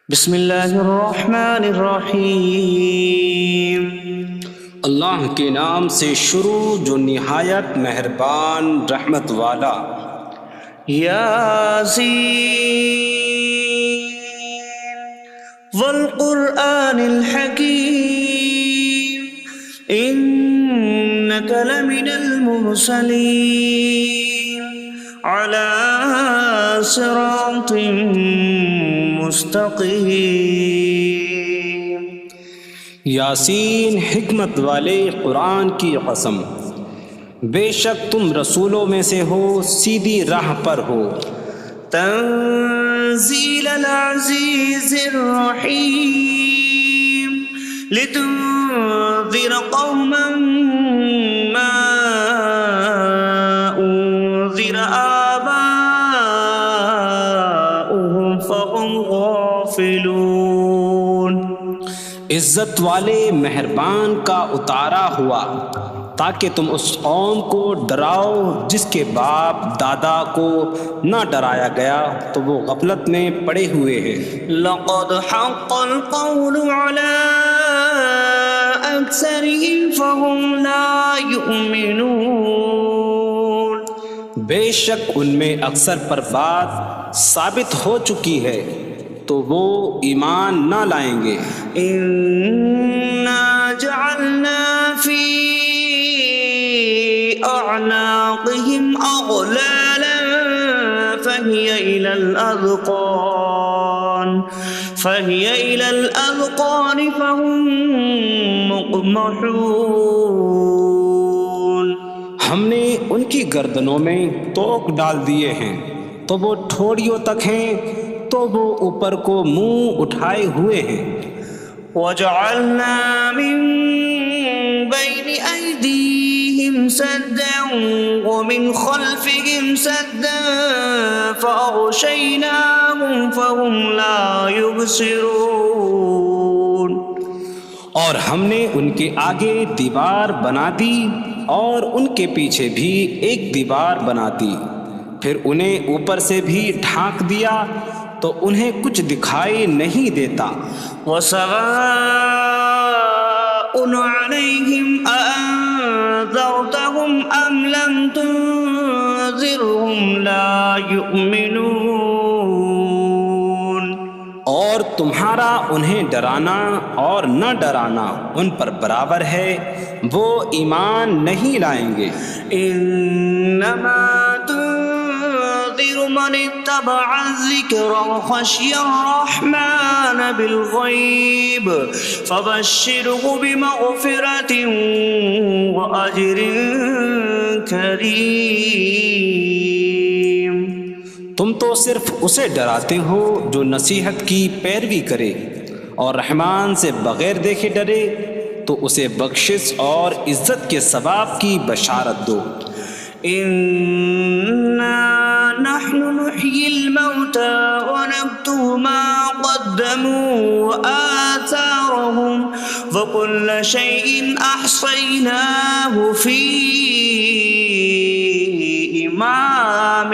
بسم اللہ الرحمن الرحیم۔ اللہ کے نام سے شروع جو نہایت مہربان رحمت والا۔ یاسین والقرآن الحکیم انک لمن المرسلین علی صراط مستقیم۔ یاسین حکمت والے قرآن کی قسم، بے شک تم رسولوں میں سے ہو، سیدھی راہ پر ہو۔ تنزیل العزیز الرحیم لتنذر قوما ما انذر آباؤهم فهم غافلون۔ عزت والے مہربان کا اتارا ہوا تاکہ تم اس قوم کو ڈراؤ جس کے باپ دادا کو نہ ڈرایا گیا تو وہ غفلت میں پڑے ہوئے ہیں۔ لقد حق القول على أكثرهم فهم لا يؤمنون۔ بے شک ان میں اکثر پر بات ثابت ہو چکی ہے تو وہ ایمان نہ لائیں گے۔ إنا جعلنا في أعناقهم أغلالا فهي إلى الأذقان فهم مقمحون۔ ہم نے ان کی گردنوں میں توق ڈال دیے ہیں تو وہ ٹھوڑیوں تک ہیں، تو وہ اوپر کو منہ اٹھائے ہوئے ہیں۔ وجعلنا من بين أيديهم سدا ومن خلفهم سدا فأغشيناهم فهم لا يبصرون۔ اور ہم نے ان کے آگے دیوار بنا دی اور ان کے پیچھے بھی ایک دیوار بنا دی، پھر انہیں اوپر سے بھی ڈھانک دیا تو انہیں کچھ دکھائی نہیں دیتا۔ وسواء عليهم أأنذرتهم أم لم تنذرهم لا يؤمنون۔ اور تمہارا انہیں ڈرانا اور نہ ڈرانا ان پر برابر ہے، وہ ایمان نہیں لائیں گے۔ انما تنذر من اتبع الذکر وخشی الرحمن بالغیب فبشره بمغفرة واجر کریم۔ تم تو صرف اسے ڈراتے ہو جو نصیحت کی پیروی کرے اور رحمان سے بغیر دیکھے ڈرے، تو اسے بخشش اور عزت کے ثواب کی بشارت دو۔ انا نحن نحيي الموتى ونكتب ما قدموا وآثارهم وكل شيء أحصيناه في إمام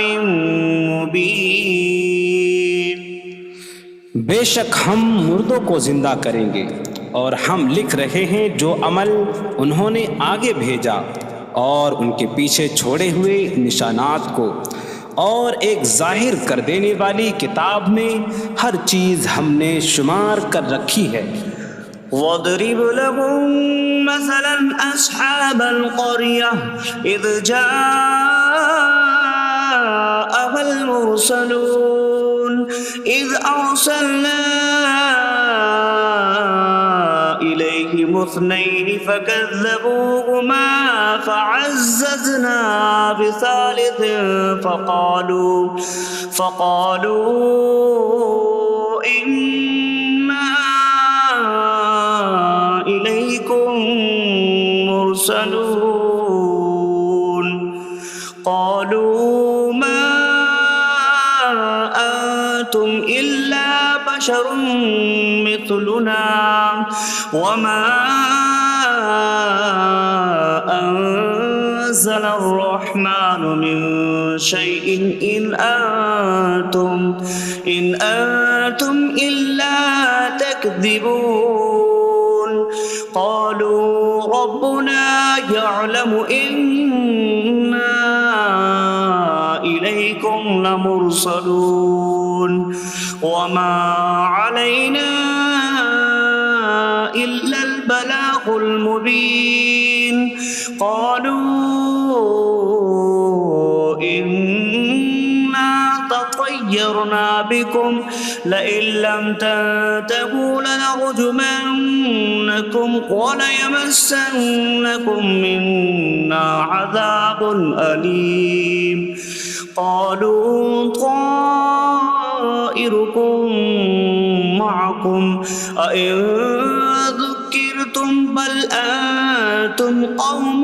مبين۔ بے شک ہم مردوں کو زندہ کریں گے اور ہم لکھ رہے ہیں جو عمل انہوں نے آگے بھیجا اور ان کے پیچھے چھوڑے ہوئے نشانات کو، اور ایک ظاہر کر دینے والی کتاب میں ہر چیز ہم نے شمار کر رکھی ہے۔ وَاضْرِبْ لَهُم مَّثَلًا أَصْحَابَ الْقَرْيَةِ إِذْ جَاءَهَا الْمُرْسَلُونَ إِذْ أَرْسَلْنَا إِلَيْهِمُ اثْنَيْنِ فَكَذَّبُوهُمَا فَعَزَّزْنَا بِثَالِثٍ فَقَالُوا إِنَّا إِلَيْكُمْ مُرْسَلُونَ۔ قَالُوا مَا أَنتُمْ إِلَّا بَشَرٌ مِثْلُنَا وَمَا أَنتُمْ نزل الرحمن من شيء إن أنتم إلا تكذبون قالوا ربنا يعلم إنا إليكم لمرسلون وما علينا إلا البلاغ المبين قالوا إنا تطيرنا بكم لئن لم تنتهوا لنرجمنكم وليمسنكم منا عذاب أليم قالوا طائركم معكم أئن ذكرتم بل أنتم قوم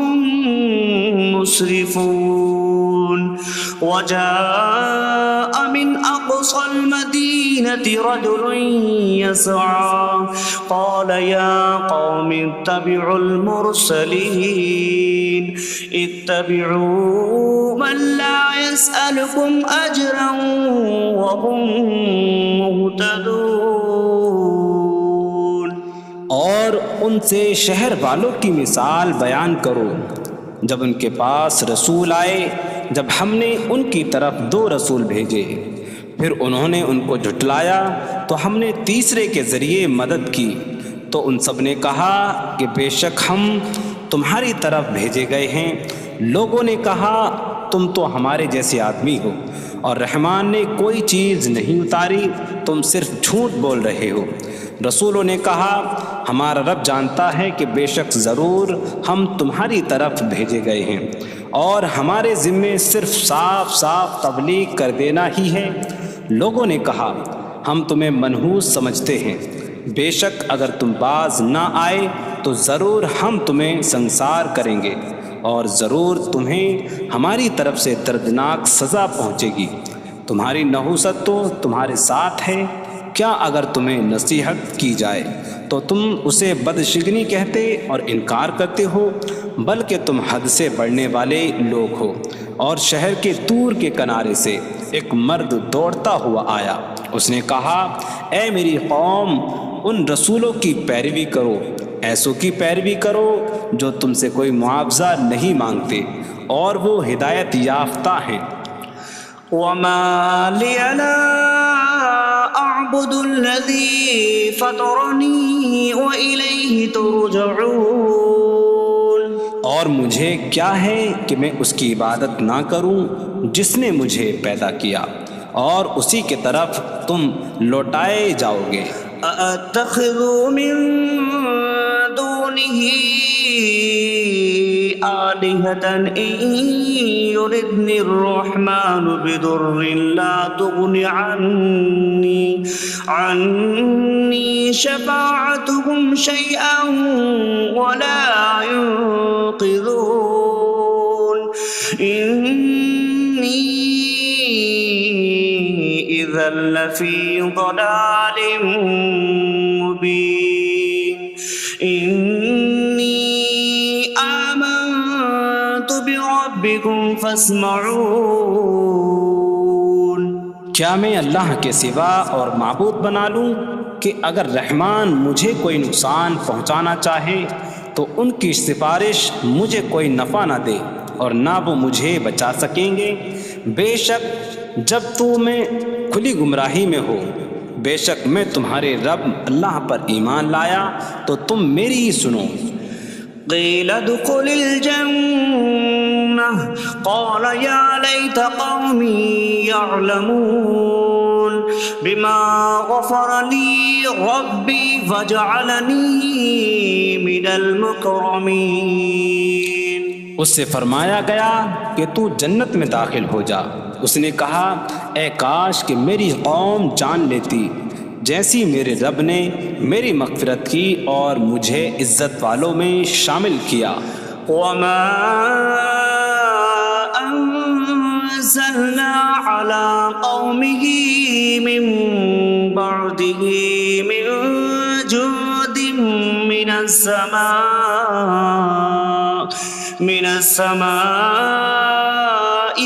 مسرفون وجاء من أقصى المدينة رجل يسعى قال يا قوم اتبعوا المرسلين اتبعوا من لا يسألكم أجرا وهم مهتدون اور ان سے شہر والوں کی مثال بیان کرو جب ان کے پاس رسول آئے جب ہم نے ان کی طرف 2 رسول بھیجے پھر انہوں نے ان کو جھٹلایا تو ہم نے تیسرے کے ذریعے مدد کی تو ان سب نے کہا کہ بے شک ہم تمہاری طرف بھیجے گئے ہیں لوگوں نے کہا تم تو ہمارے جیسے آدمی ہو اور رحمان نے کوئی چیز نہیں اتاری تم صرف جھوٹ بول رہے ہو رسولوں نے کہا ہمارا رب جانتا ہے کہ بے شک ضرور ہم تمہاری طرف بھیجے گئے ہیں اور ہمارے ذمے صرف صاف صاف تبلیغ کر دینا ہی ہے لوگوں نے کہا ہم تمہیں منحوس سمجھتے ہیں بے شک اگر تم باز نہ آئے تو ضرور ہم تمہیں سنسار کریں گے اور ضرور تمہیں ہماری طرف سے دردناک سزا پہنچے گی تمہاری نحوست تو تمہارے ساتھ ہے کیا اگر تمہیں نصیحت کی جائے تو تم اسے بدشگنی کہتے اور انکار کرتے ہو بلکہ تم حد سے بڑھنے والے لوگ ہو اور شہر کے دور کے کنارے سے ایک مرد دوڑتا ہوا آیا اس نے کہا اے میری قوم ان رسولوں کی پیروی کرو ایسوں کی پیروی کرو جو تم سے کوئی معاوضہ نہیں مانگتے اور وہ ہدایت یافتہ ہیں وما لي لا أعبد الذي فطرني وإليه ترجعون اور مجھے کیا ہے کہ میں اس کی عبادت نہ کروں جس نے مجھے پیدا کیا اور اسی کی طرف تم لوٹائے جاؤ گے أأتخذ من دونه آلهة إن يردني الرحمن بضر لا تغن عني شفاعتهم شيئا ولا ينقذون إني إذا لفي ضلال مبين إني آمنت بربكم فاسمعون کیا میں اللہ کے سوا اور معبود بنا لوں کہ اگر رحمان مجھے کوئی نقصان پہنچانا چاہے تو ان کی سفارش مجھے کوئی نفع نہ دے اور نہ وہ مجھے بچا سکیں گے بے شک جب میں کھلی گمراہی میں ہو بے شک میں تمہارے رب اللہ پر ایمان لایا تو تم میری ہی سنو قيل ادخل الجنة قال يا ليت قومي يعلمون بما غفر لي ربي فجعلني من المكرمين اس سے فرمایا گیا کہ تو جنت میں داخل ہو جا اس نے کہا اے کاش کہ میری قوم جان لیتی جیسی میرے رب نے میری مغفرت کی اور مجھے عزت والوں میں شامل کیا وما أنزلنا على قومه من بعده من جود من السماء من السماء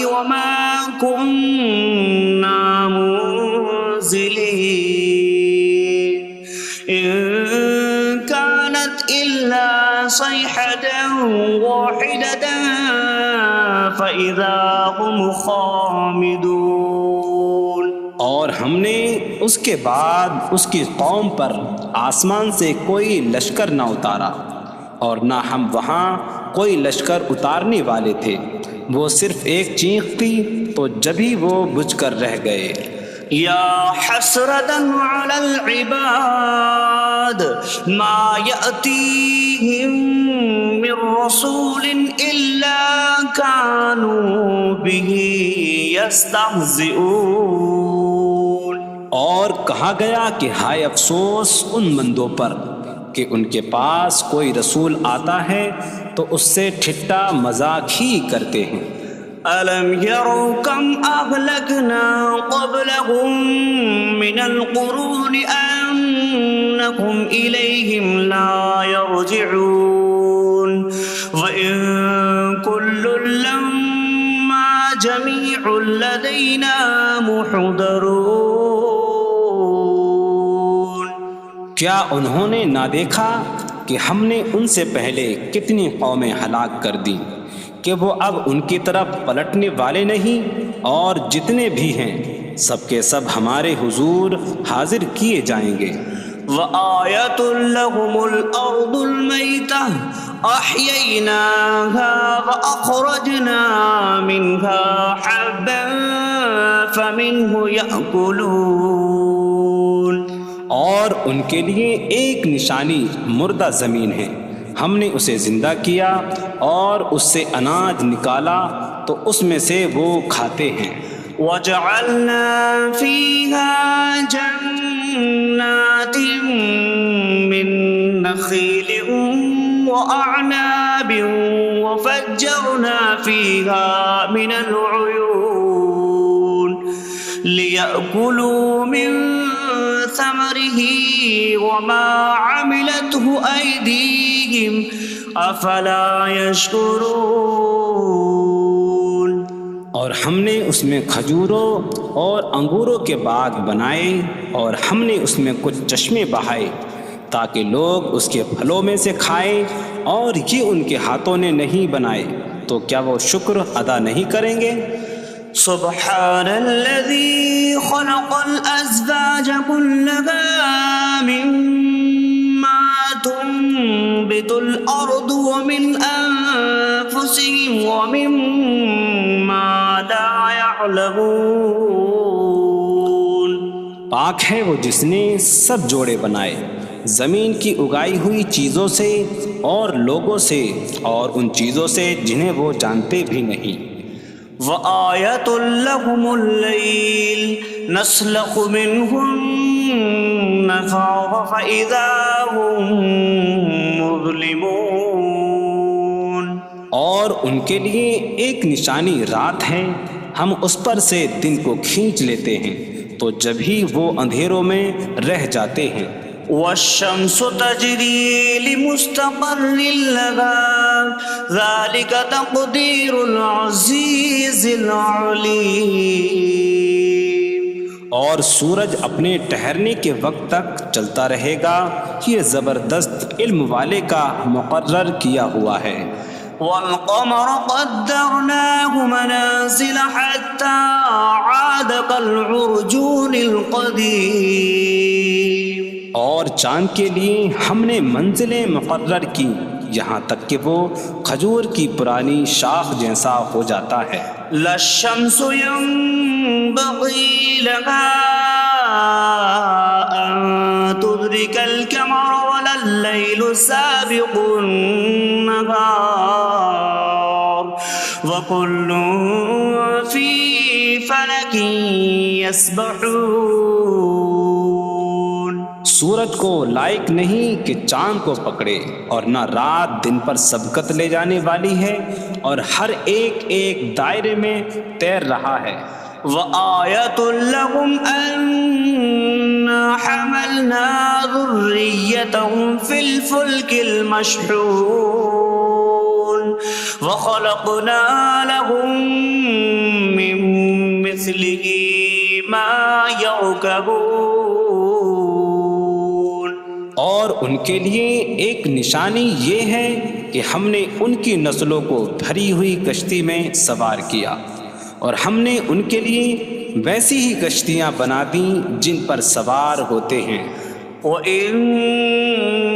وما كنا منزلين إن كانت إلا صيحة واحدة فإذا هم خامدون۔ اور ہم نے اس کے بعد اس کی قوم پر آسمان سے کوئی لشکر نہ اتارا، اور نہ ہم وہاں کوئی لشکر اتارنے والے تھے، وہ صرف ایک چیخ تھی تو جبھی وہ بجھ کر رہ گئے۔ یا حسرة على العباد ما يأتيهم من رسول إلا كانوا به يستهزئون۔ اور کہا گیا کہ ہائے افسوس ان بندوں پر کہ ان کے پاس کوئی رسول آتا ہے تو اس سے ٹھٹا مذاق ہی کرتے ہیں۔ أَلَمْ يَرَوْا كَمْ أَهْلَكْنَا قَبْلَهُمْ مِنَ الْقُرُونِ أَنَّكُمْ إِلَيْهِمْ لَا يَرْجِعُونَ وَإِن كُلٌّ لَّمَّا جَمِيعٌ لَّدَيْنَا مُحْضَرُونَ۔ کیا انہوں نے نہ دیکھا کہ ہم نے ان سے پہلے کتنی قومیں ہلاک کر دیں کہ وہ اب ان کی طرف پلٹنے والے نہیں، اور جتنے بھی ہیں سب کے سب ہمارے حضور حاضر کیے جائیں گے۔ وَآيَةٌ لَّهُمُ الْأَرْضُ الْمَيْتَةُ أَحْيَيْنَاهَا وَأَخْرَجْنَا مِنْهَا حَبًّا فَمِنْهُ يَأْكُلُونَ۔ اور ان کے لیے ایک نشانی مردہ زمین ہے، ہم نے اسے زندہ کیا اور اس سے اناج نکالا تو اس میں سے وہ کھاتے ہیں۔ وَجَعَلْنَا فِيهَا جَنَّاتٍ مِّن نَّخِيلٍ وَأَعْنَابٍ وَفَجَّرْنَا فِيهَا مِنَ الْعُيُونِ لِيَأْكُلُوا مِن ثَمَرِهِ وَمَا عَمِلَتْهُ أَيْدِيهِمْ أَفَلَا يَشْكُرُونَ۔ اور ہم نے اس میں کھجوروں اور انگوروں کے باغ بنائے، اور ہم نے اس میں کچھ چشمے بہائے تاکہ لوگ اس کے پھلوں میں سے کھائیں، اور یہ ان کے ہاتھوں نے نہیں بنائے، تو کیا وہ شکر ادا نہیں کریں گے؟ سبحان الذي خلق الأزواج كلها مما تنبت الأرض ومن أنفسهم ومما لا يعلمون۔ پاک ہے وہ جس نے سب جوڑے بنائے زمین کی اگائی ہوئی چیزوں سے اور لوگوں سے اور ان چیزوں سے جنہیں وہ جانتے بھی نہیں۔ وَآيَةٌ لَّهُمُ اللَّيْلُ نَسْلَخُ مِنْهُ النَّهَارَ فَإِذَا هُم مُظْلِمُونَ۔ اور ان کے لیے ایک نشانی رات ہے، ہم اس پر سے دن کو کھینچ لیتے ہیں تو جبھی وہ اندھیروں میں رہ جاتے ہیں۔ وَالشَّمْسُ تَجْرِي لِمُسْتَقَرٍّ لَّهَا ذَلِكَ تَقْدِيرُ الْعَزِيزِ الْعَلِيمِ۔ اور سورج اپنے ٹھہرنے کے وقت تک چلتا رہے گا، یہ زبردست علم والے کا مقرر کیا ہوا ہے۔ وَالْقَمَرَ قَدَّرْنَاهُ مَنَازِلَ حَتَّى عَادَ كَالْعُرْجُونِ الْقَدِيمِ۔ اور چاند کے لیے ہم نے منزلیں مقرر کی یہاں تک کہ وہ کھجور کی پرانی شاخ جیسا ہو جاتا ہے۔ لا الشمس ينبغي لها أن تدرك القمر ولا الليل سابق النهار وكل في فلك يسبحون۔ سورج کو لائق نہیں کہ چاند کو پکڑے، اور نہ رات دن پر سبقت لے جانے والی ہے، اور ہر ایک ایک دائرے میں تیر رہا ہے۔ وَآيَةٌ لَّهُمْ أَنَّا حَمَلْنَا ذُرِّيَّتَهُمْ فِي الْفُلْكِ الْمَشْحُونِ۔ وخلقنا لهم من مثله ما يركبون. اور ان کے لیے ایک نشانی یہ ہے کہ ہم نے ان کی نسلوں کو بھری ہوئی کشتی میں سوار کیا، اور ہم نے ان کے لیے ویسی ہی کشتیاں بنا دیں جن پر سوار ہوتے ہیں. وَإِن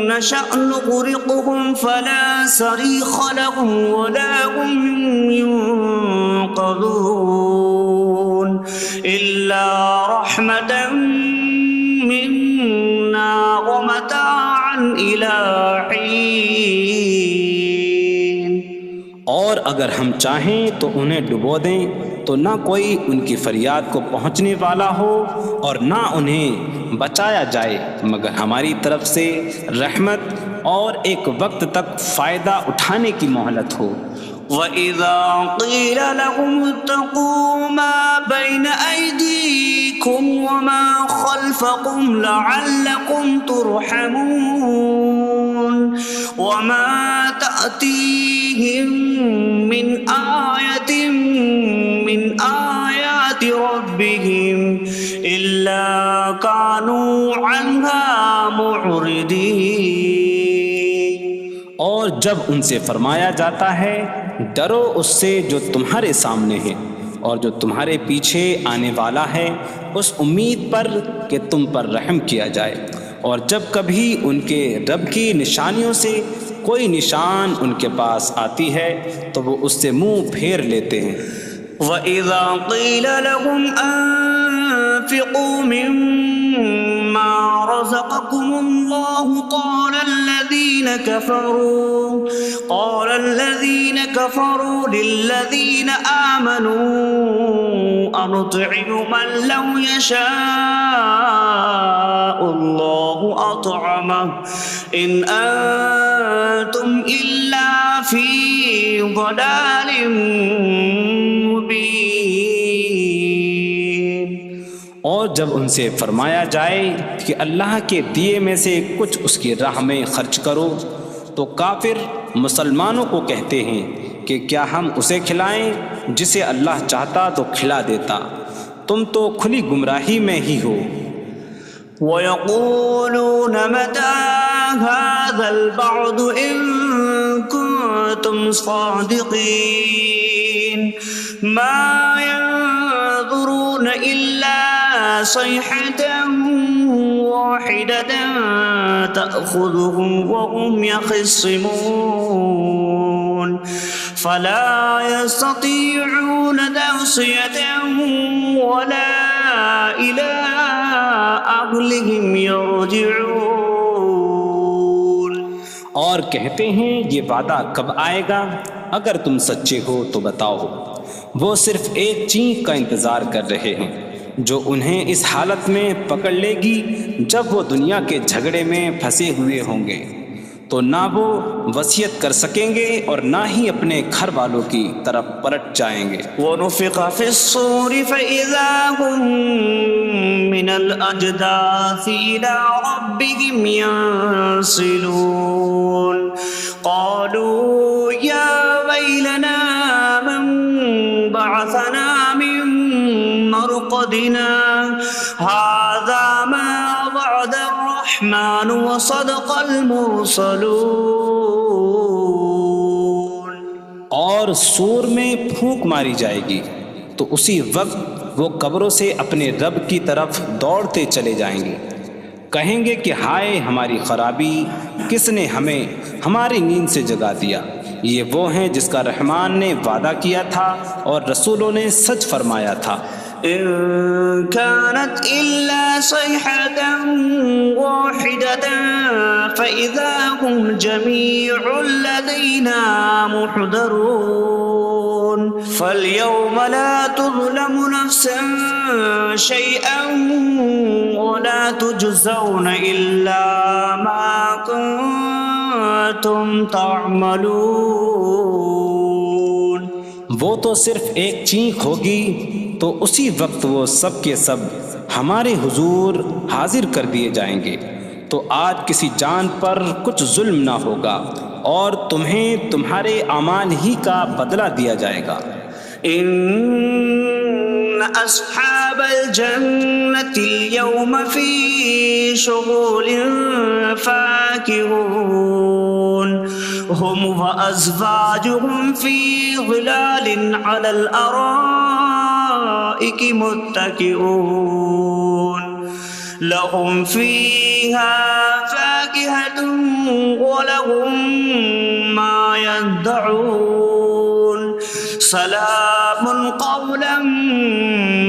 نَّشَأْ نُغْرِقْهُمْ فَلَا صَرِيخَ لَهُمْ وَلَا هُمْ يُنقَذُونَ إِلَّا رَحْمَةً مِّنَّا وَمَتَاعًا إِلَىٰ حِينٍ. اور اگر ہم چاہیں تو انہیں ڈبو دیں تو نہ کوئی ان کی فریاد کو پہنچنے والا ہو اور نہ انہیں بچایا جائے مگر ہماری طرف سے رحمت اور ایک وقت تک فائدہ اٹھانے کی مہلت ہو. وَإِذَا قِيلَ لَهُمُ اتَّقُوا مَا بَيْنَ أَيْدِيكُمْ وَمَا خَلْفَكُمْ لَعَلَّكُمْ تُرْحَمُونَ وَمَا تَأْتِيهِم مِّنْ آيَةٍ مِّنْ آيَاتِ رَبِّهِمْ إِلَّا كَانُوا عَنْهَا مُعْرِضِينَ. اور جب ان سے فرمایا جاتا ہے ڈرو اس سے جو تمہارے سامنے ہے اور جو تمہارے پیچھے آنے والا ہے، اس امید پر کہ تم پر رحم کیا جائے، اور جب کبھی ان کے رب کی نشانیوں سے کوئی نشان ان کے پاس آتی ہے تو وہ اس سے منہ پھیر لیتے ہیں. وَإِذَا قِيلَ لَهُمْ أَنفِقُوا مِمَّا رَزَقَكُمُ اللَّهُ قَالَ الَّذِينَ كَفَرُوا لِلَّذِينَ آمَنُوا أَنُطْعِمُ مَن لَّوْ يَشَاءُ اللَّهُ أَطْعَمَهُ إِنْ أَنتُمْ إِلَّا فِي ضَلَالٍ مبین. اور جب ان سے فرمایا جائے کہ اللہ کے دیے میں سے کچھ اس کی راہ میں خرچ کرو تو کافر مسلمانوں کو کہتے ہیں کہ کیا ہم اسے کھلائیں جسے اللہ چاہتا تو کھلا دیتا، تم تو کھلی گمراہی میں ہی ہو. وَيَقُولُونَ مَتَىٰ هَٰذَا الْوَعْدُ إِن كُنتُمْ صَادِقِينَ مَا يَنظُرُونَ إِلَّا صَيْحَةً وَاحِدَةً تَأْخُذُهُمْ وَهُمْ يَخِصِّمُونَ فَلَا يَسْتَطِيعُونَ تَوْصِيَةً وَلَا إِلَىٰ أَهْلِهِمْ يَرْجِعُونَ. اور کہتے ہیں یہ وعدہ کب آئے گا؟ اگر تم سچے ہو تو بتاؤ. وہ صرف ایک چینک کا انتظار کر رہے ہیں جو انہیں اس حالت میں پکڑ لے گی جب وہ دنیا کے جھگڑے میں پھنسے ہوئے ہوں گے، تو نہ وہ وصیت کر سکیں گے اور نہ ہی اپنے گھر والوں کی طرف پلٹ جائیں گے. وَنُفِخَ فِي الصُّورِ فَإِذَا هُم مِّنَ الْأَجْدَاثِ إِلَىٰ رَبِّهِمْ يَنسِلُونَ قَالُوا يَا وَيْلَنَا مَن بَعَثَنَا مِن مَّرْقَدِنَا هَٰذَا مَا وَعَدَ الرَّحْمَٰنُ وَصَدَقَ الْمُرْسَلُونَ. اور سور میں پھونک ماری جائے گی تو اسی وقت وہ قبروں سے اپنے رب کی طرف دوڑتے چلے جائیں گے، کہیں گے کہ ہائے ہماری خرابی، کس نے ہمیں ہماری نیند سے جگا دیا. یہ وہ ہیں جس کا رحمان نے وعدہ کیا تھا اور رسولوں نے سچ فرمایا تھا. إن كانت إلا صيحة واحدة فإذا هم جميع لدينا محضرون. فاليوم لا تظلم نفس شيئا ولا تجزون إلا ما كنتم تعملون. وہ تو صرف ایک چینک ہوگی تو اسی وقت وہ سب کے سب ہمارے حضور حاضر کر دیے جائیں گے، تو آج کسی جان پر کچھ ظلم نہ ہوگا اور تمہیں تمہارے اعمال ہی کا بدلہ دیا جائے گا۔ إن أصحاب الجنة اليوم في شغل فاكهون هم وأزواجهم في ظلال على الأرائك متكئون لهم فيها فاكهة ولهم ما يدعون سلام قولا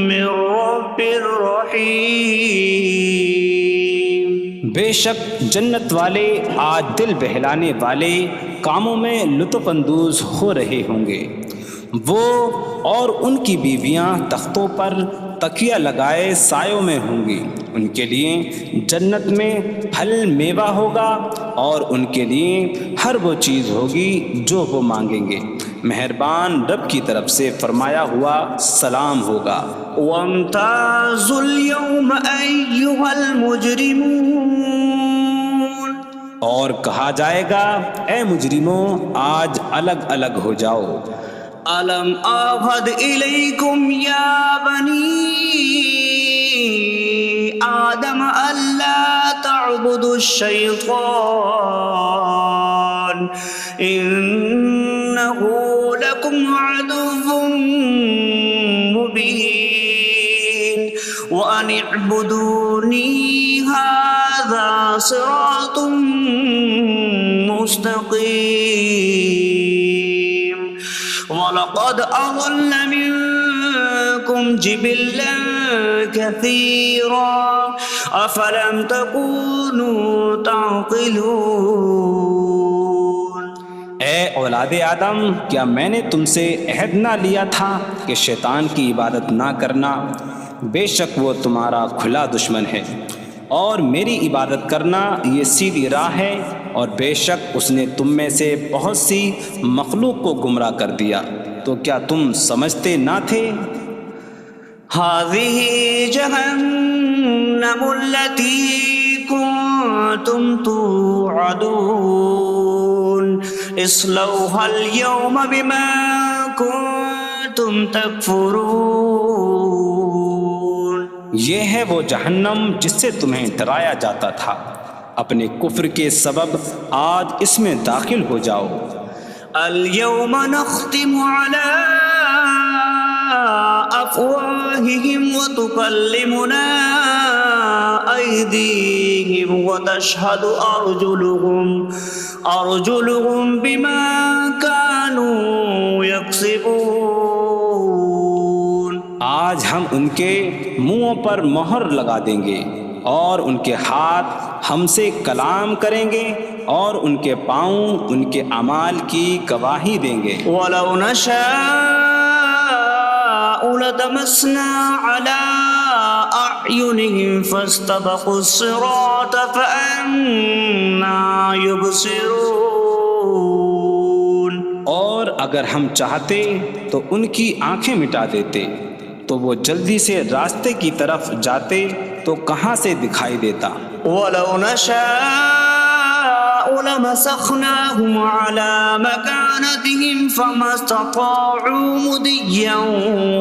من رب رحیم۔ بے شک جنت والے آج دل بہلانے والے کاموں میں لطف اندوز ہو رہے ہوں گے۔ وہ اور ان کی بیویاں تختوں پر تکیہ لگائے سایوں میں ہوں گی۔ ان کے لیے جنت میں پھل میوہ ہوگا اور ان کے لیے ہر وہ چیز ہوگی جو وہ مانگیں گے۔ مہربان رب کی طرف سے فرمایا ہوا سلام ہوگا۔ وامتازوا اليوم أيها المجرمون، اور کہا جائے گا اے مجرموں آج الگ الگ ہو جاؤ۔ ألم أعهد إليكم يا بني آدم ألا تعبدوا الشيطان إنه لكم عدو مبين وأن اعبدوني هذا صراط مستقيم وَلَقَدْ أَضَلَّ مِنكُمْ جِبِلًّا كَثِيرًا أَفَلَمْ تَكُونُوا تَعْقِلُونَ۔ اے اولاد آدم، کیا میں نے تم سے عہد نہ لیا تھا کہ شیطان کی عبادت نہ کرنا؟ بے شک وہ تمہارا کھلا دشمن ہے، اور میری عبادت کرنا یہ سیدھی راہ ہے، اور بے شک اس نے تم میں سے بہت سی مخلوق کو گمراہ کر دیا، تو کیا تم سمجھتے نہ تھے؟ هذه جهنم التي كنتم توعدون اصلوها اليوم بما كنتم تكفرون۔ یہ ہے وہ جہنم جس سے تمہیں ڈرایا جاتا تھا، اپنے کفر کے سبب آج اس میں داخل ہو جاؤ۔ اليوم نختم على أفواههم وتكلمنا أيديهم وتشهد أرجلهم بما كانوا يكسبون۔ آج ہم ان کے منہوں پر مہر لگا دیں گے، اور ان کے ہاتھ ہم سے کلام کریں گے، اور ان کے پاؤں ان کے اعمال کی گواہی دیں گے۔ وَلَوْ نَشَاءُ لَطَمَسْنَا عَلَىٰ أَعْيُنِهِمْ فَاسْتَبَقُوا الصِّرَاطَ فَأَنَّىٰ يُبْصِرُونَ۔ اور اگر ہم چاہتے تو ان کی آنکھیں مٹا دیتے، تو وہ جلدی سے راستے کی طرف جاتے تو کہاں سے دکھائی دیتا۔ وَلَوْ نَشَاءُ لَمَسَخْنَاهُمْ عَلَىٰ مَكَانَتِهِمْ فَمَا اسْتَطَاعُوا مُضِيًّا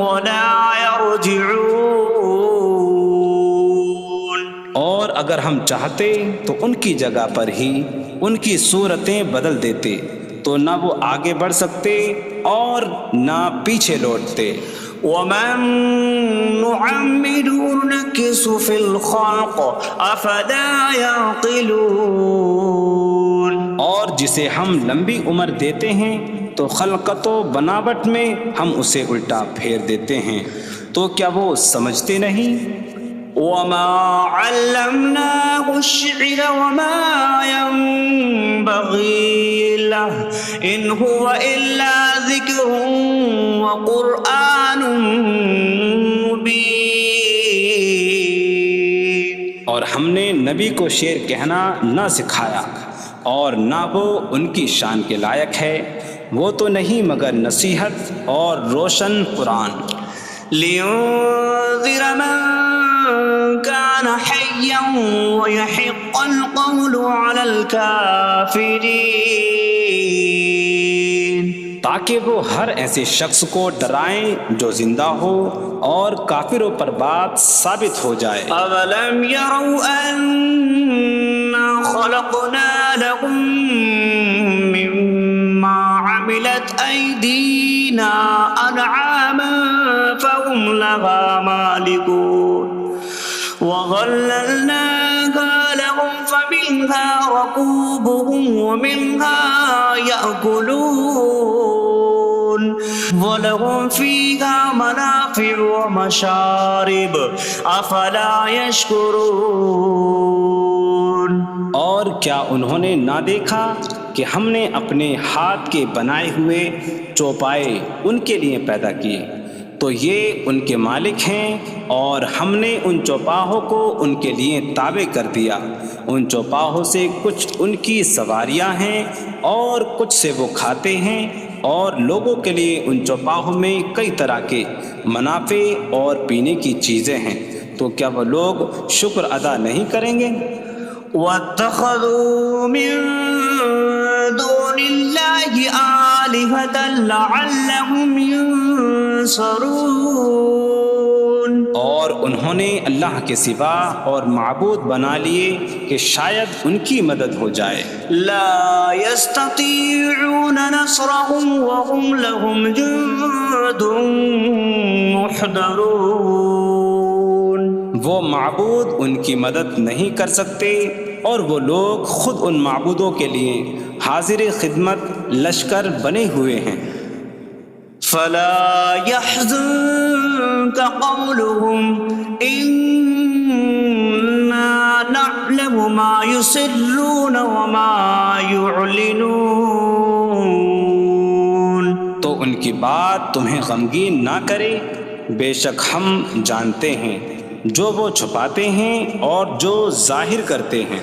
وَلَا يَرْجِعُونَ۔ اور اگر ہم چاہتے تو ان کی جگہ پر ہی ان کی صورتیں بدل دیتے، تو نہ وہ آگے بڑھ سکتے اور نہ پیچھے لوٹتے۔ وَمَن نُّعَمِّرْهُ نُنَكِّسْهُ فِي الْخَلْقِ أَفَلَا يَعْقِلُونَ۔ اور جسے ہم لمبی عمر دیتے ہیں تو خلقت و بناوٹ میں ہم اسے الٹا پھیر دیتے ہیں، تو کیا وہ سمجھتے نہیں؟ وَمَا عَلَّمْنَاهُ الشِّعْرَ وَمَا يَنبَغِي لَهُ إِنْ هُوَ إِلَّا ذِكْرٌ وَقُرْآنٌ مُّبِينٌ۔ اور ہم نے نبی کو شعر کہنا نہ سکھایا، اور نہ وہ ان کی شان کے لائق ہے، وہ تو نہیں مگر نصیحت اور روشن قرآن۔ لِيُنذِرَ مَن كَانَ حَيًّا حيا ويحق القول على الكافرين تاکہ وہ ہر ایسے شخص کو ڈرائیں جو زندہ ہو اور کافروں پر بات ثابت ہو جائے۔ أولم يروا أنا خلقنا لهم مما عملت أيدينا أنعاما فهم لها مالكون وظللناها لهم فمنها ركوبهم ومنها يأكلون وَلَهُمْ فِيهَا مَنَافِعُ وَمَشَارِبُ أَفَلَا يَشْكُرُونَ۔ اور کیا انہوں نے نہ دیکھا کہ ہم نے اپنے ہاتھ کے بنائے ہوئے چوپائے ان کے لیے پیدا کیے، تو یہ ان کے مالک ہیں، اور ہم نے ان چوپاہوں کو ان کے لیے تابع کر دیا۔ ان چوپاہوں سے کچھ ان کی سواریاں ہیں اور کچھ سے وہ کھاتے ہیں، اور لوگوں کے لیے ان چوپاہوں میں کئی طرح کے منافع اور پینے کی چیزیں ہیں، تو کیا وہ لوگ شکر ادا نہیں کریں گے؟ وَاتَّخَذُوا مِن دُونِ اللَّهِ آلِهَةً لَعَلَّهُمْ يُنصَرُونَ۔ اور انہوں نے اللہ کے سوا اور معبود بنا لیے کہ شاید ان کی مدد ہو جائے۔ لا يستطيعون نصرهم وهم لهم جند محضرون۔ وہ معبود ان کی مدد نہیں کر سکتے، اور وہ لوگ خود ان معبودوں کے لیے حاضر خدمت لشکر بنے ہوئے ہیں۔ فلا يحزنك قولهم إنا نعلم ما يسرون وما يعلنون۔ تو ان کی بات تمہیں غمگین نہ کرے، بے شک ہم جانتے ہیں جو وہ چھپاتے ہیں اور جو ظاہر کرتے ہیں۔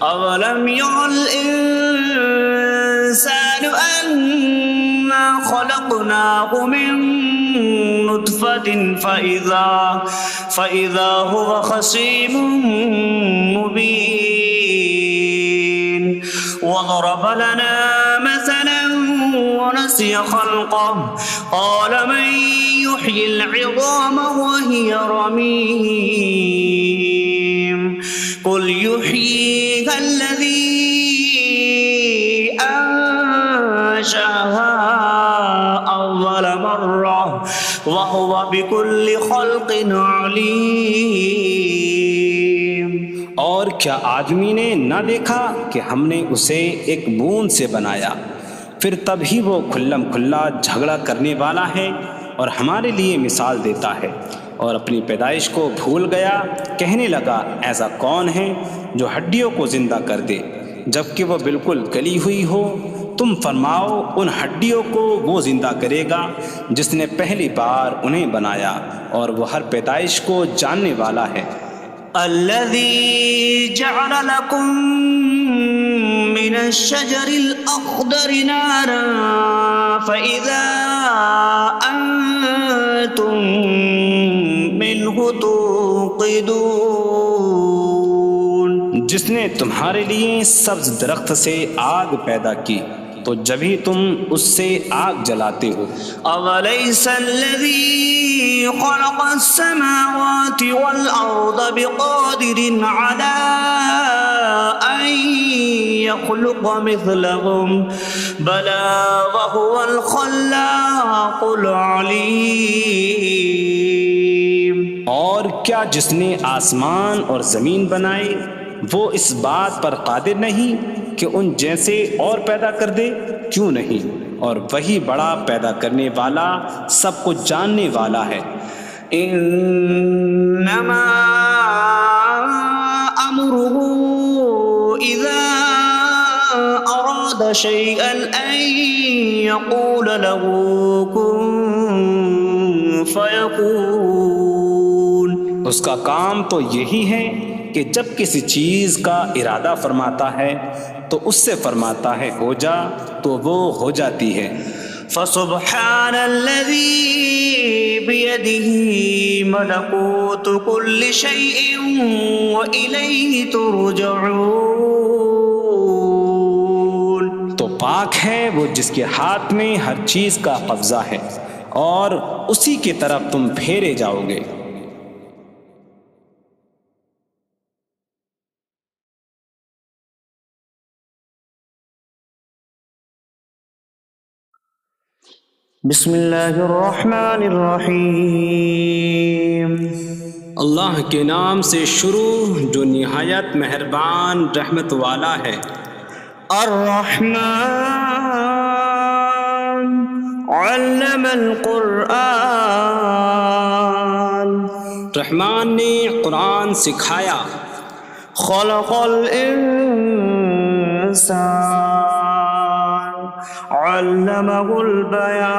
اولم ير الانسان انا خلقناه من نطفة فإذا هو خصيم مبين وضرب لنا مثلا ونسي خلقه قال من يحيي العظام وهي رميم قل يحييها الذي أنشأها أول مرة وهو بكل خلق عليم۔ اور کیا آدمی نے نہ دیکھا کہ ہم نے اسے ایک بوند سے بنایا، پھر تب ہی وہ کھلم کھلا جھگڑا کرنے والا ہے اور ہمارے لیے مثال دیتا ہے، اور اپنی پیدائش کو بھول گیا، کہنے لگا ایسا کون ہے جو ہڈیوں کو زندہ کر دے جبکہ وہ بالکل گلی ہوئی ہو؟ تم فرماؤ ان ہڈیوں کو وہ زندہ کرے گا جس نے پہلی بار انہیں بنایا، اور وہ ہر پیدائش کو جاننے والا ہے۔ الذي جعل لكم من الشجر الأخضر نارا فإذا أنتم منه توقدون۔ جس نے تمہارے لیے سبز درخت سے آگ پیدا کی تو جبھی تم اس سے آگ جلاتے ہو۔ أَوَلَيْسَ الَّذِي خَلَقَ السَّمَاوَاتِ وَالْأَرْضَ بِقَادِرٍ عَلَىٰ أَن يَخْلُقَ مِثْلَهُم بَلَىٰ وَهُوَ الْخَلَّاقُ الْعَلِيمُ۔ اور کیا جس نے آسمان اور زمین بنائے وہ اس بات پر قادر نہیں کہ ان جیسے اور پیدا کر دے؟ کیوں نہیں، اور وہی بڑا پیدا کرنے والا سب کچھ جاننے والا ہے۔ انما امره اذا اراد شيئا ان يقول له كن فيكون۔ اس کا کام تو یہی ہے کہ جب کسی چیز کا ارادہ فرماتا ہے تو اس سے فرماتا ہے ہو جا، تو وہ ہو جاتی ہے۔ فسبحان الذي بيده ملكوت كل شيء وإليه ترجعون. تو پاک ہے وہ جس کے ہاتھ میں ہر چیز کا قبضہ ہے اور اسی کی طرف تم پھیرے جاؤ گے. بسم اللہ الرحمن الرحیم. اللہ کے نام سے شروع جو نہایت مہربان رحمت والا ہے. الرحمن علم القرآن. رحمان نے قرآن سکھایا. خلق الانسان علمہ البیان.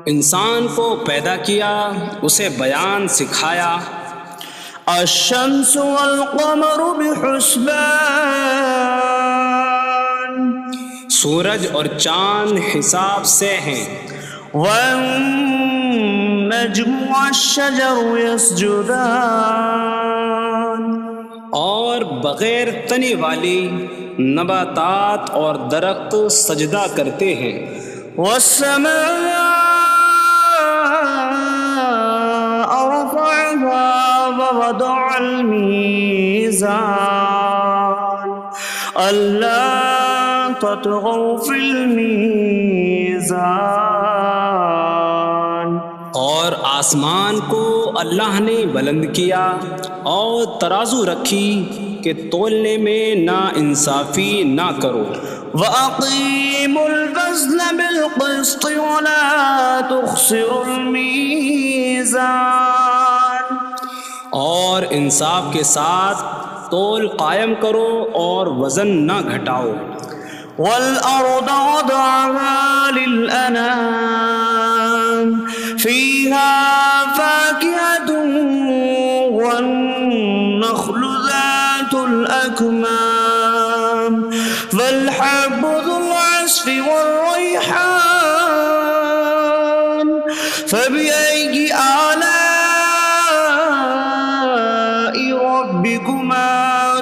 انسان کو پیدا کیا اسے بیان سکھایا. الشمس والقمر بحسبان. سورج اور چاند حساب سے ہیں. والنجم والشجر يسجدان. اور بغیر تنے والی نباتات اور درخت سجدہ کرتے ہیں. والسماء رفعها ووضع الميزان ألا تطغوا في الميزان. اور آسمان کو اللہ نے بلند کیا اور ترازو رکھی کہ تولنے میں نا انصافی نہ کرو. وَأَقِيمُوا الْوَزْنَ بِالْقِسْطِ وَلَا تُخْسِرُوا الْمِيزَانَ. اور انصاف کے ساتھ تول قائم کرو اور وزن نہ گھٹاؤ. وَالْأَرْضَ وَضَعَهَا لِلْأَنَامِ فِيهَا فَاكِهَةٌ وَالنَّخْلُ ذَاتُ الْأَكْمَامِ وَالْحَبُّ ذُو الْعَصْفِ وَالرَّيْحَانُ فَبِأَيِّ آلَاءِ رَبِّكُمَا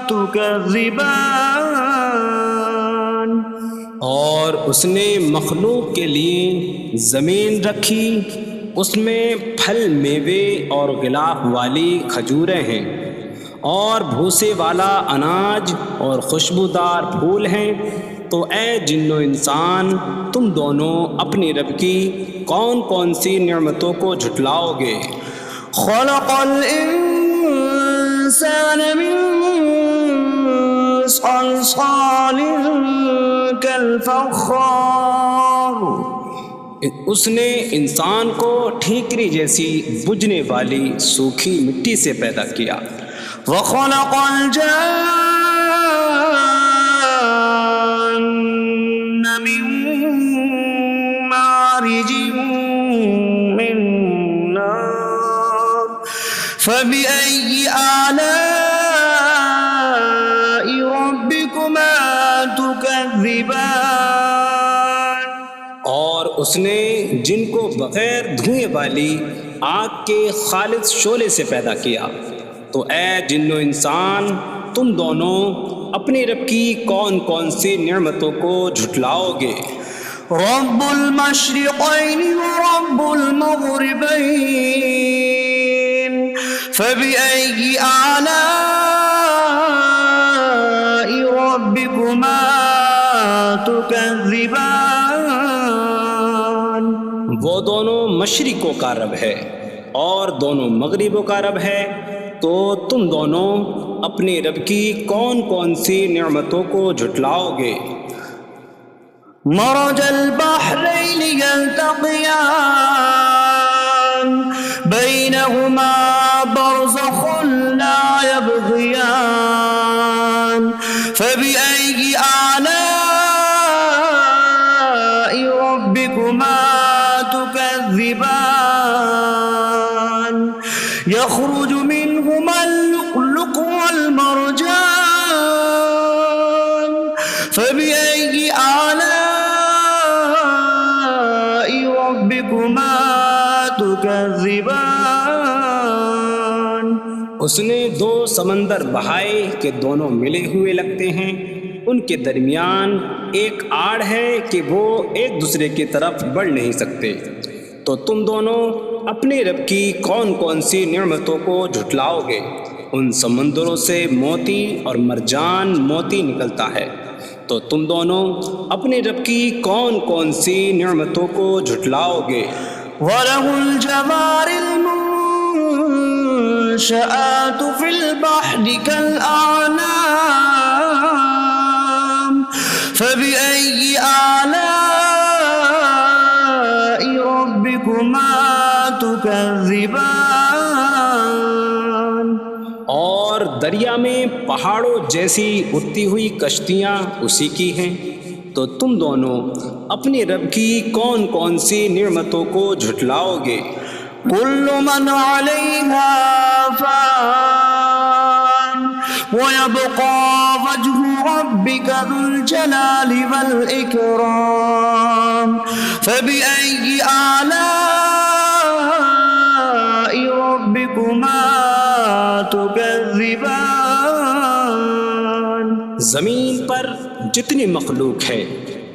تُكَذِّبَانِ. اور اس نے مخلوق کے لیے زمین رکھی، اس میں پھل میوے اور غلاف والی کھجوریں ہیں اور بھوسے والا اناج اور خوشبودار پھول ہیں. تو اے جن و انسان تم دونوں اپنی رب کی کون کون سی نعمتوں کو جھٹلاؤ گے. خلق الانسان من صلصال کالفخار. اس نے انسان کو ٹھیکری جیسی بجھنے والی سوکھی مٹی سے پیدا کیا. وخلق الجان من مارج من نار فبأي آلاء ربكما تكذبان. اور اس نے جن کو بغیر دھوئیں والی آگ کے خالص شعلے سے پیدا کیا. تو اے جن و انسان تم دونوں اپنی رب کی کون کون سی نعمتوں کو جھٹلاؤ گے. رب المشرقین ورب المغربین فبأي آلاء ربكما تكذبان. وہ دونوں مشرقوں کا رب ہے اور دونوں مغربوں کا رب ہے. تو تم دونوں اپنی رب کی کون کون سی نعمتوں کو جھٹلاؤ گے. مرج البحرین یلتقیان بینہما برزخ لا یبغیان فبأي آلاء ربكما تكذبان. يخرج منهما اللؤلؤ والمرجان فبأي آلاء اس نے 2 سمندر بہائے کہ دونوں ملے ہوئے لگتے ہیں، ان کے درمیان ایک آڑ ہے کہ وہ ایک دوسرے کی طرف بڑھ نہیں سکتے، تو تم دونوں اپنے رب کی کون کون سی نعمتوں کو جھٹلاؤ گے؟ ان سمندروں سے موتی اور مرجان موتی نکلتا ہے، تو تم دونوں اپنے رب کی کون کون سی نعمتوں کو جھٹلاؤ گے؟ وَلَهُ الْجَوَارِ الْمُنشَآتُ فِي الْبَحْرِ كَالْأَعْلَامِ فَبِأَيِّ آلَاءِ رَبِّكُمَا تُكَذِّبَانِ۔ اور دریا میں پہاڑوں جیسی اڑتی ہوئی کشتیاں اسی کی ہیں، تو تم دونوں اپنے رب کی کون کون سی نعمتوں کو جھٹلاؤ گے؟ كل من عليها فان ويبقى وجه ربك ذو الجلال والإكرام فبأي آلاء ربكما تكذبان۔ زمین پر جتنی مخلوق ہے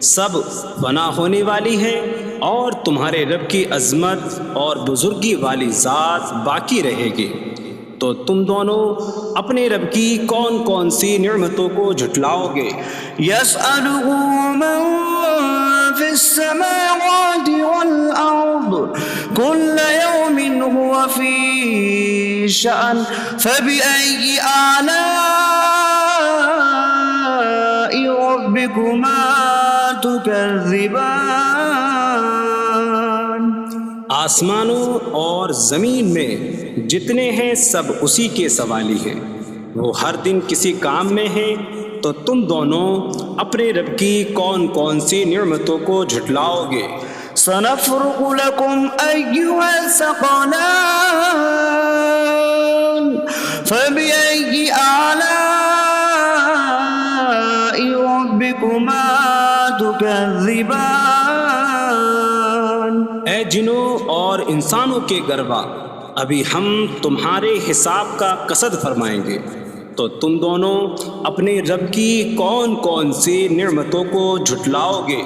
سب فنا ہونے والی ہے، اور تمہارے رب کی عظمت اور بزرگی والی ذات باقی رہے گی، تو تم دونوں اپنے رب کی کون کون سی نعمتوں کو جھٹلاؤ گے؟ يسأله من في السماوات والأرض كل يوم هو في شأن فبأي آلاء ربكما تكذبان۔ آسمانوں اور زمین میں جتنے ہیں سب اسی کے سوالی ہیں، وہ ہر دن کسی کام میں ہیں، تو تم دونوں اپنے رب کی کون کون سی نعمتوں کو جھٹلاؤ گے؟ سنفرغ لكم أيها الثقلان فبأي آلاء ربكما تكذبان۔ اے جنوں اور انسانوں کے گربا، ابھی ہم تمہارے حساب کا قصد فرمائیں گے، تو تم دونوں اپنے رب کی کون کون سی نعمتوں کو جھٹلاؤ گے؟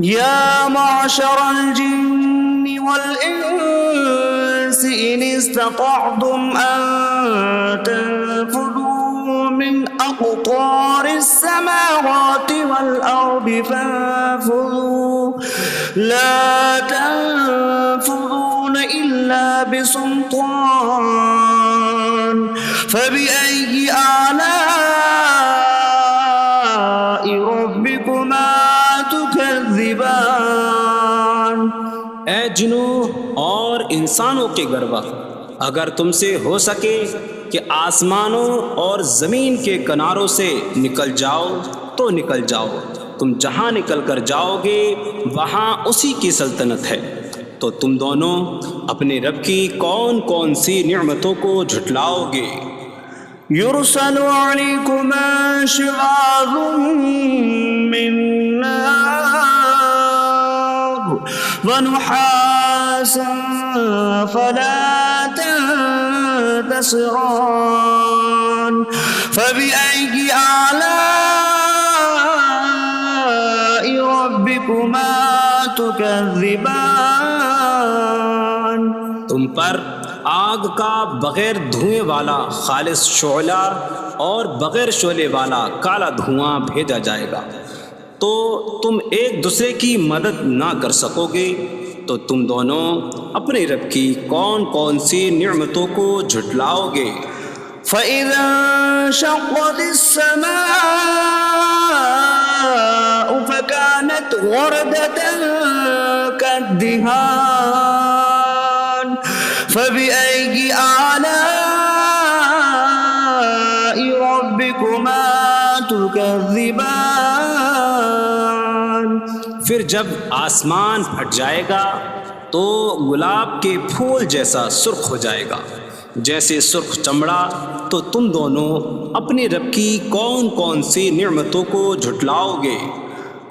يا معشر الجن والإنس إن استطعتم أن تنفذوا من أقطار السماوات والأرض فانفذوا لا تنفذون إلا بسلطان فبأي آلاء ربكما تكذبان۔ اے جنوں اور انسانوں کے گربا، اگر تم سے ہو سکے کہ آسمانوں اور زمین کے کناروں سے نکل جاؤ تو نکل جاؤ، تم جہاں نکل کر جاؤ گے وہاں اسی کی سلطنت ہے، تو تم دونوں اپنے رب کی کون کون سی نعمتوں کو جھٹلاؤ گے؟ يرسل عليكما شواظ من نار ونحاس فلا تنتصران فبأي آلاء ربكما تكذبان۔ تم پر آگ کا بغیر دھوئیں والا خالص شعلہ اور بغیر شعلے والا کالا دھواں بھیجا جائے گا، تو تم ایک دوسرے کی مدد نہ کر سکو گے، تو تم دونوں اپنے رب کی کون کون سی نعمتوں کو جھٹلاؤ گے؟ فَإِذَا انشَقَّتِ السَّمَاءُ فَكَانَتْ وَرْدَةً كَالدِّهَانِ فَبِأَيِّ آلَاءِ رَبِّكُمَا تُكَذِّبَانِ۔ پھر جب آسمان پھٹ جائے گا تو گلاب کے پھول جیسا سرخ ہو جائے گا، جیسے سرخ چمڑا، تو تم دونوں اپنے رب کی کون کون سی نعمتوں کو جھٹلاؤ گے؟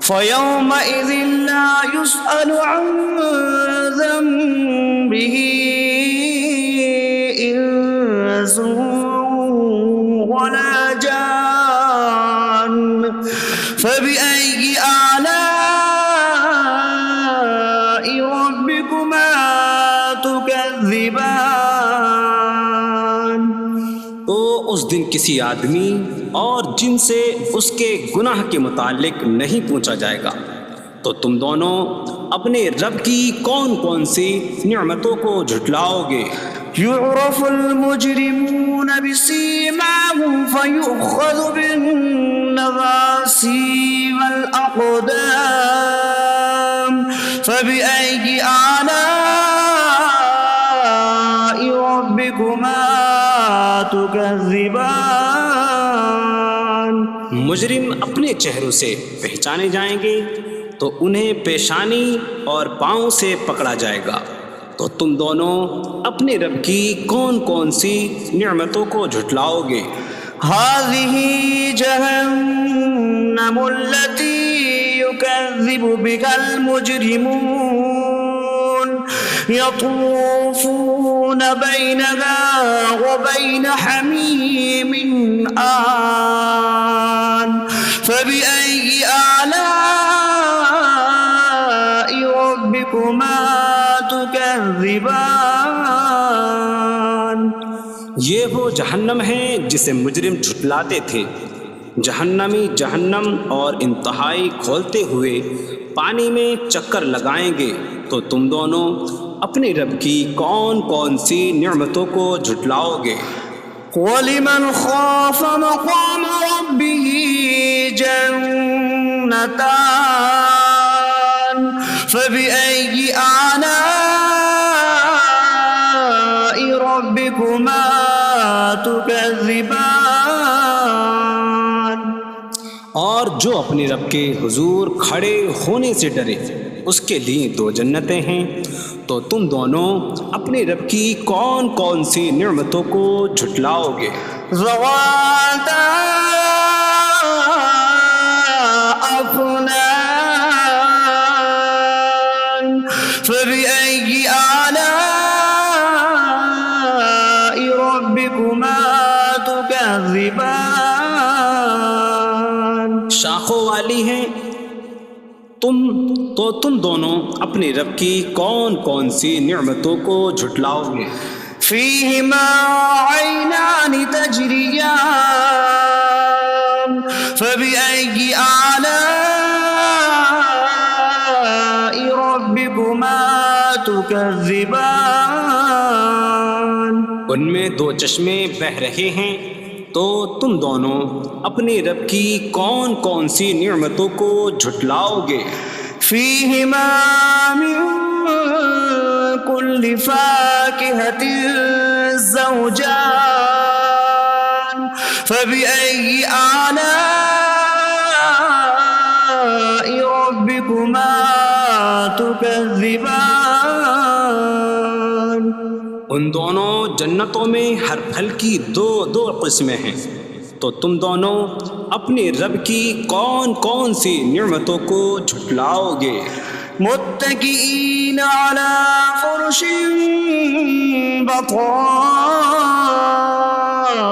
فَيَوْمَئِذٍ لَا يُسْأَلُ عَنْ ذَنبِهِ إِنسٌ ولا جان فبأي آلاء ربكما تكذبان تو اس دن کسی آدمی اور جن سے اس کے گناہ کے متعلق نہیں پوچھا جائے گا، تو تم دونوں اپنے رب کی کون کون سی نعمتوں کو جھٹلاؤ گے؟ يعرف المجرمون بسيماهم فيؤخذ بالنواصي والأقدام فبأي آلاء ربكما تكذبان مجرم اپنے چہروں سے پہچانے جائیں گے تو انہیں پیشانی اور پاؤں سے پکڑا جائے گا، تو تم دونوں اپنے رب کی کون کون سی نعمتوں کو جھٹلاؤ گے؟ هذه جهنم التي يكذب بها المجرمون يطوفون بينها وبين حميم آن فبأي آلاء ربكما تكذبان یہ وہ جہنم ہے جسے مجرم جھٹلاتے تھے۔ جہنمی جہنم اور انتہائی کھولتے ہوئے پانی میں چکر لگائیں گے، تو تم دونوں اپنے رب کی کون کون سی نعمتوں کو جھٹلاؤ گے؟ وَلِمَنْ خَافَ مَقَامَ رَبِّهِ جَنَّتَانِ فَبِأَيِّ آلَاءِ رَبِّكُمَا تُكَذِّبَانِ اور جو اپنے رب کے حضور کھڑے ہونے سے ڈرے، اس کے لیے دو جنتیں ہیں، تو تم دونوں اپنے رب کی کون کون سی نعمتوں کو جھٹلاؤ گے؟ ذواتا أفنان فبأي آلاء ربكما تكذبان شاخوں والی ہیں تم دونوں اپنے رب کی کون کون سی نعمتوں کو جھٹلاؤ گے؟ فيهما عينان تجريان فبأي آلاء ربكما تكذبان ان میں دو چشمے بہہ رہے ہیں، تو تم دونوں اپنے رب کی کون کون سی نعمتوں کو جھٹلاؤ گے؟ فيهما من كل فاكهة زوجان فبأي آلاء ربكما تكذبان ان دونوں جنتوں میں ہر پھل کی دو قسمیں ہیں، تو تم دونوں اپنے رب کی کون کون سی نعمتوں کو جھٹلاؤ گے؟ متكئين على فرش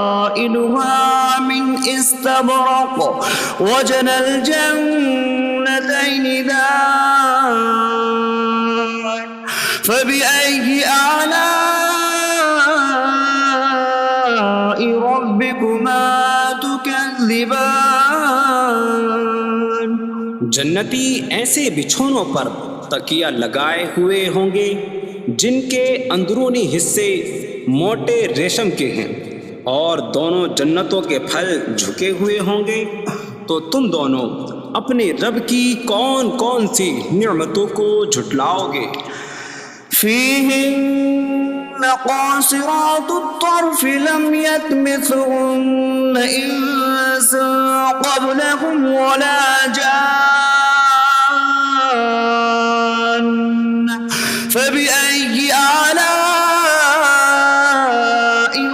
بطائنها من استبرق وجنى الجنتين دان فبأي آلاء ربكما تكذبان جنتی ایسے بچھونوں پر تکیہ لگائے ہوئے ہوں گے جن کے اندرونی حصے موٹے ریشم کے ہیں، اور دونوں جنتوں کے پھل جھکے ہوئے ہوں گے، تو تم دونوں اپنے رب کی کون کون سی نعمتوں کو جھٹلاؤ گے؟ فيهن قاصرات الطرف لم يطمثهن إنس قبلهم ولا جان فبأي آلاء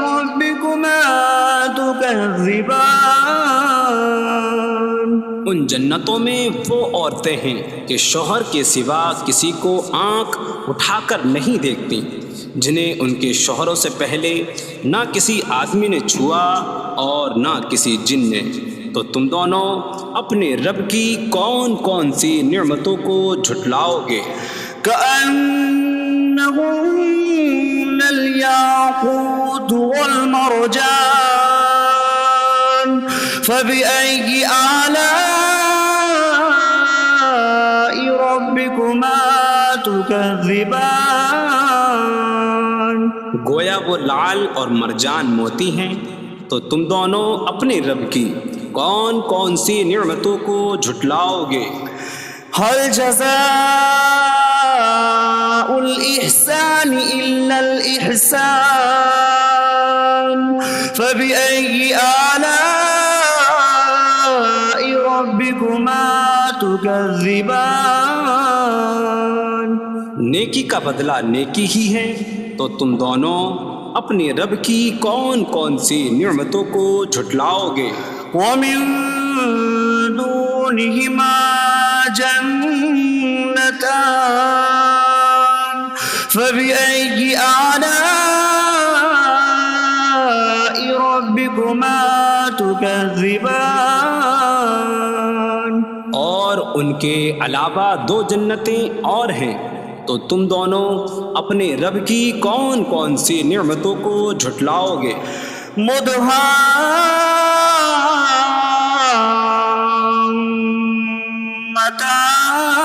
ربكما تكذبان ان جنتوں میں وہ عورتیں ہیں کہ شوہر کے سوا کسی کو آنکھ اٹھا کر نہیں دیکھتی، جنہیں ان کے شوہروں سے پہلے نہ کسی آدمی نے چھوا اور نہ کسی جن نے۔ تو تم دونوں اپنے رب کی کون کون سی نعمتوں کو جھٹلاؤ گے؟ كأنهن الياقوت والمرجان فبأي آلاء ربكما تكذبان؟ گویا وہ لعل اور مرجان موتی ہیں۔ تو تم دونوں اپنے رب کی کون کون سی نعمتوں کو جھٹلاؤ گے؟ هل جزاء الإحسان إلا الإحسان فبأي آلاء ربكما تكذبان؟ نیکی کا بدلہ نیکی ہی ہے، تو تم دونوں اپنے رب کی کون کون سی نعمتوں کو جھٹلاؤ گے؟ ومن دونهما جنتان فبأي آلاء ربكما تكذبان؟ اور ان کے علاوہ دو جنتیں اور ہیں، تو تم دونوں اپنے رب کی کون کون سی نعمتوں کو جھٹلاؤ گے؟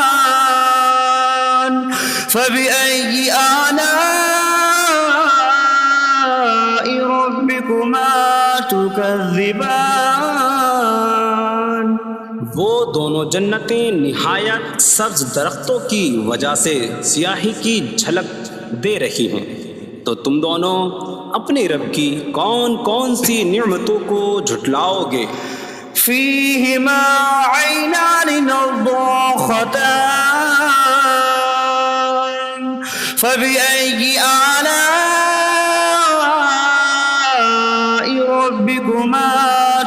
مدهامتان فبأي آلاء ربكما تكذبان؟ وہ دونوں جنتیں نہایت سبز درختوں کی وجہ سے سیاہی کی جھلک دے رہی ہیں، تو تم دونوں اپنے رب کی کون کون سی نعمتوں کو جھٹلاؤ گے؟ فيهما عينان نضاختان فبأي آلاء ربكما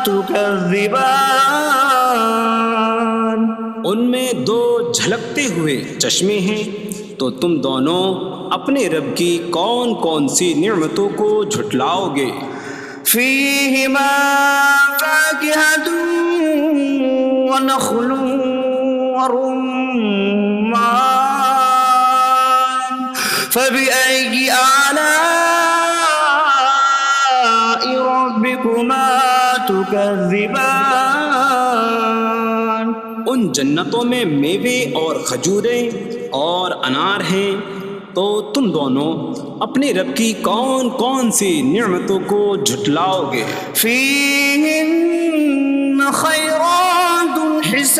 تكذبان؟ ان میں دو جھلکتے ہوئے چشمے ہیں، تو تم دونوں اپنے رب کی کون کون سی نعمتوں کو جھٹلاؤ گے؟ فيهما فاكهة ونخل ورمان فبأي آلاء ربكما تكذبان؟ ان جنتوں میں میوے اور کھجوریں اور انار ہیں، تو تم دونوں اپنے رب کی کون کون سی نعمتوں کو جھٹلاؤ گے؟ فيهن خيرات حسان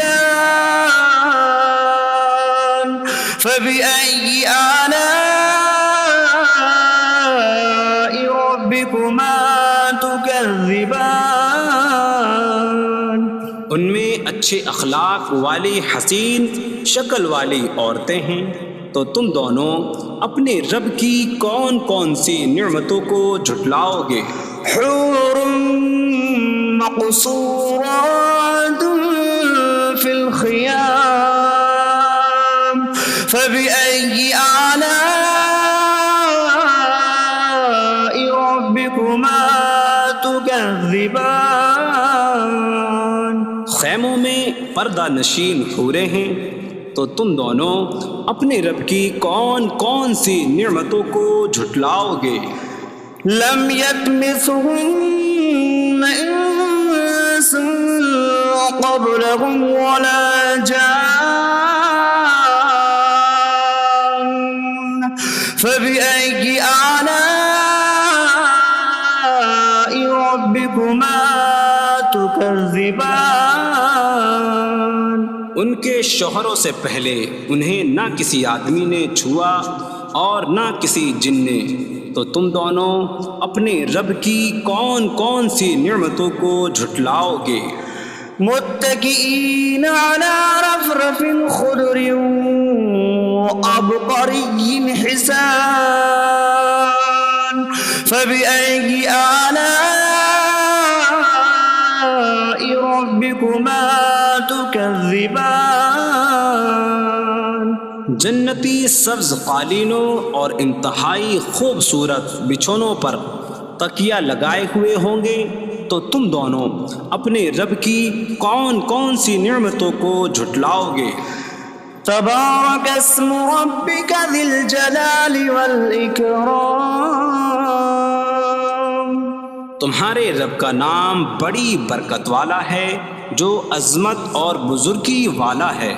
فبأي آلاء ربكما تكذبان؟ ان میں اچھے اخلاق والی حسین شکل والی عورتیں ہیں، تو تم دونوں اپنے رب کی کون کون سی نعمتوں کو جھٹلاؤ گے؟ حور مقصورات في الخيام فبأي آلاء ربكما تكذبان؟ خیموں میں پردہ نشین حوریں ہیں، تو تم دونوں اپنے رب کی کون کون سی نعمتوں کو جھٹلاؤ گے؟ لم يطمثهن انس قبلهم ولا جان فبأي آلاء ربكما تكذبان؟ ان کے شوہروں سے پہلے انہیں نہ کسی آدمی نے چھوا اور نہ کسی جن نے، تو تم دونوں اپنے رب کی کون کون سی نعمتوں کو جھٹلاؤ گے؟ متكئين على رفرف خضر وعبقري حسان فبأي آلاء ربكما تكذبان؟ تكذبان جنتی سبز قالینوں اور انتہائی خوبصورت بچھونوں پر تکیہ لگائے ہوئے ہوں گے، تو تم دونوں اپنے رب کی کون کون سی نعمتوں کو جھٹلاؤ گے؟ تبارك اسم ربك ذي الجلال والإكرام تمہارے رب کا نام بڑی برکت والا ہے، جو عظمت اور بزرگی والا ہے۔